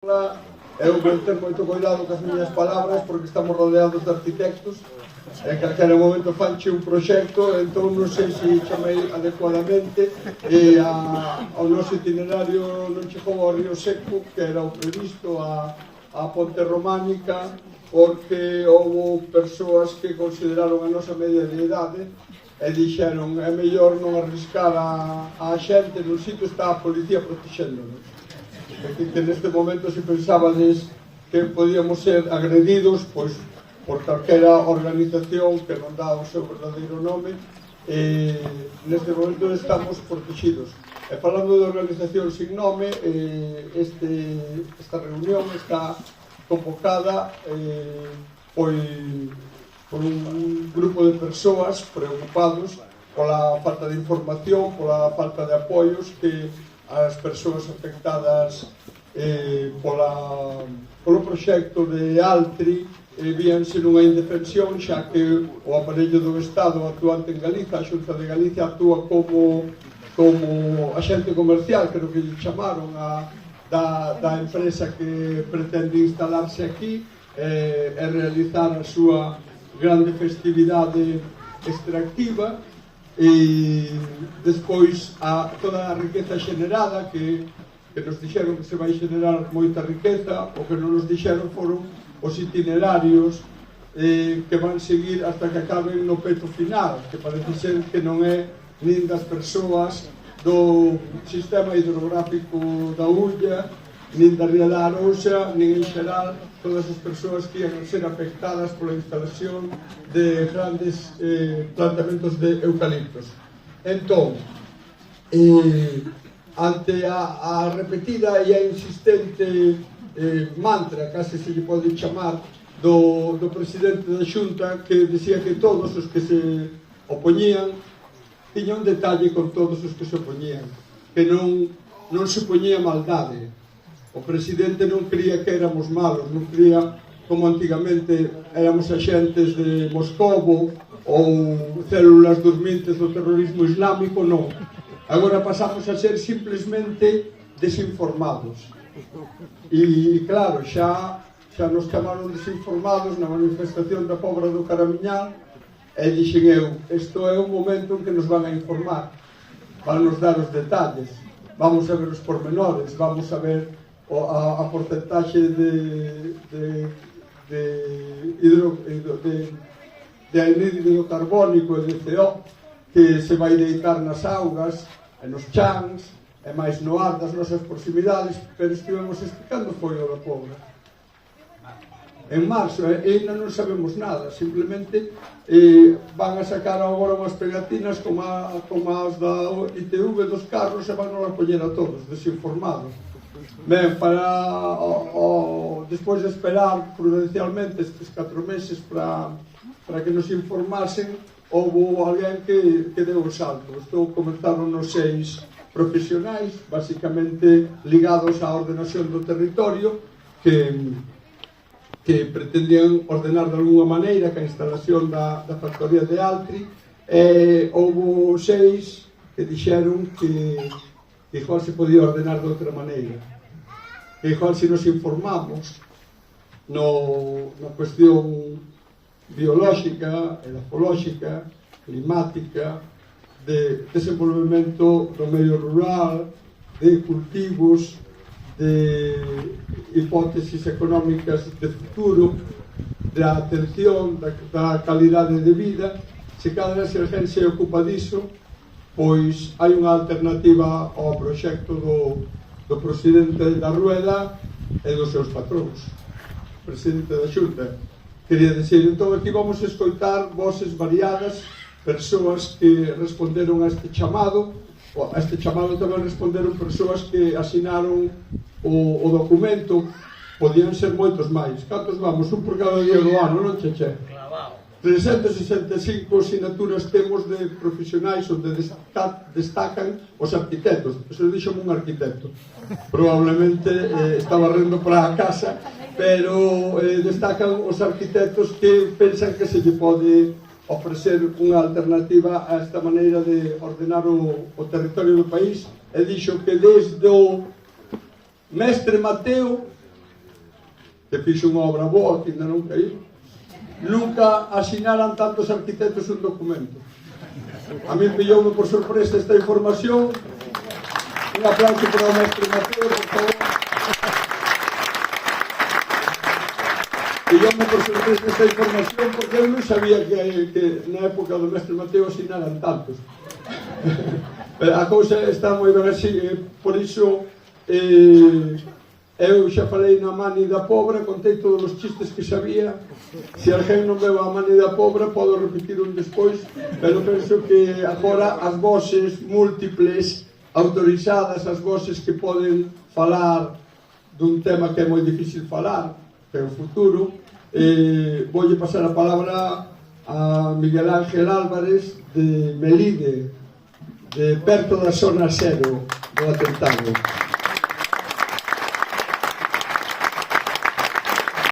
Eu vou ter moito cuidado cas miñas palabras porque estamos rodeados de arquitectos e calquera momento fanche un proxecto, entón non sei se chamei adecuadamente e ao noso itinerario non chegou ao Río Seco, que era o previsto, a Ponte Románica, porque houve persoas que consideraron a nosa media de idade e dixeron é mellor non arriscar a xente, nun sitio está a policía protexéndonos. Que neste momento se pensabades que podíamos ser agredidos pois por calquera organización que non dá o seu verdadeiro nome, neste momento estamos protegidos. E falando de organización sin nome, esta reunión está convocada por un grupo de persoas preocupados pola falta de información, pola falta de apoios que as persoas afectadas polo proxecto de Altri víanse nunha indefensión, xa que o aparello do Estado actuante en Galiza, a Xunta de Galicia, actúa como axente comercial, creo que lle chamaron da empresa que pretende instalarse aquí e realizar a súa grande festividade extractiva. E despois toda a riqueza xenerada que nos dixeron que se vai xenerar moita riqueza, o que non nos dixeron foron os itinerarios que van seguir hasta que acaben no peto final, que parece ser que non é nin das persoas do sistema hidrográfico da Ulla, nin da Ría da Arousa, nin en xeral todas as persoas que ian ser afectadas pola instalación de grandes plantamentos de eucaliptos. Entón, ante a repetida e a insistente mantra, case se lle pode chamar, do presidente da Xunta, que decía que todos os que se opoñían tiña un detalle con todos os que se opoñían, que non se poñía maldade. O presidente non cría que éramos malos, non cría como antigamente éramos axentes de Moscovo ou células dormintes do terrorismo islámico, non. Agora pasamos a ser simplesmente desinformados. E claro, xa nos chamaron desinformados na manifestación da Pobra do Caramiñal e dixen eu, isto é o momento en que nos van a informar, van nos dar os detalles, vamos a ver os pormenores, vamos a ver a porcentaxe de anhídrido carbónico e de CO que se vai deitar nas augas e nos chans e máis no ar das nosas proximidades, pero estivemos explicando foi o da Pobra en marzo e ainda non sabemos nada, simplemente van a sacar agora unhas pegatinas como as da ITV dos carros e van a coller a todos desinformados. Ben, despois de esperar prudencialmente estes 4 meses para que nos informasen, houve alguén que deu o salto. Comenzaron os 6 profesionais, basicamente ligados á ordenación do territorio, que pretendían ordenar de alguna maneira que a instalación da factoría de Altri, e houve 6 que dixeron que igual se podía ordenar de outra maneira, que igual se nos informamos na cuestión biolóxica, edafolóxica, climática, de desenvolvemento do medio rural, de cultivos, de hipótesis económicas de futuro, da atención, da calidade de vida, se cada vez a gente se ocupa diso, pois hai unha alternativa ao proxecto do presidente da Rueda e dos seus patróns, presidente da Xunta. Quería decir, entón aquí vamos a escoitar voces variadas, persoas que responderon a este chamado tamén responderon persoas que asinaron o documento, podían ser moitos máis. Cantos vamos? Un por cada día do ano, non, Cheche? 365 sinaturas temos de profesionais onde destacan os arquitectos. Eso dixo un arquitecto, probablemente estaba rendo para a casa, pero destacan os arquitectos que pensan que se lle pode ofrecer unha alternativa a esta maneira de ordenar o territorio do país, e dixo que desde o mestre Mateo que fixo unha obra boa que ainda non caí. Nunca asinaran tantos arquitectos un documento. A mí pilloume por sorpresa esta información. Un aplauso para o mestre Mateo, por favor. Pilloume por sorpresa esta información porque eu non sabía que na época do mestre Mateo asinaran tantos. A cousa está moi ben así, por iso eu xa falei na Mani da Pobra, contei todos os chistes que sabía. Se alguén non veu a Mani da Pobra, podo repetir un despois, pero penso que agora as voces múltiples, autorizadas, as voces que poden falar dun tema que é moi difícil falar, que é o futuro, voulle pasar a palabra a Miguel Ángel Álvarez de Melide, de perto da zona cero do atentado.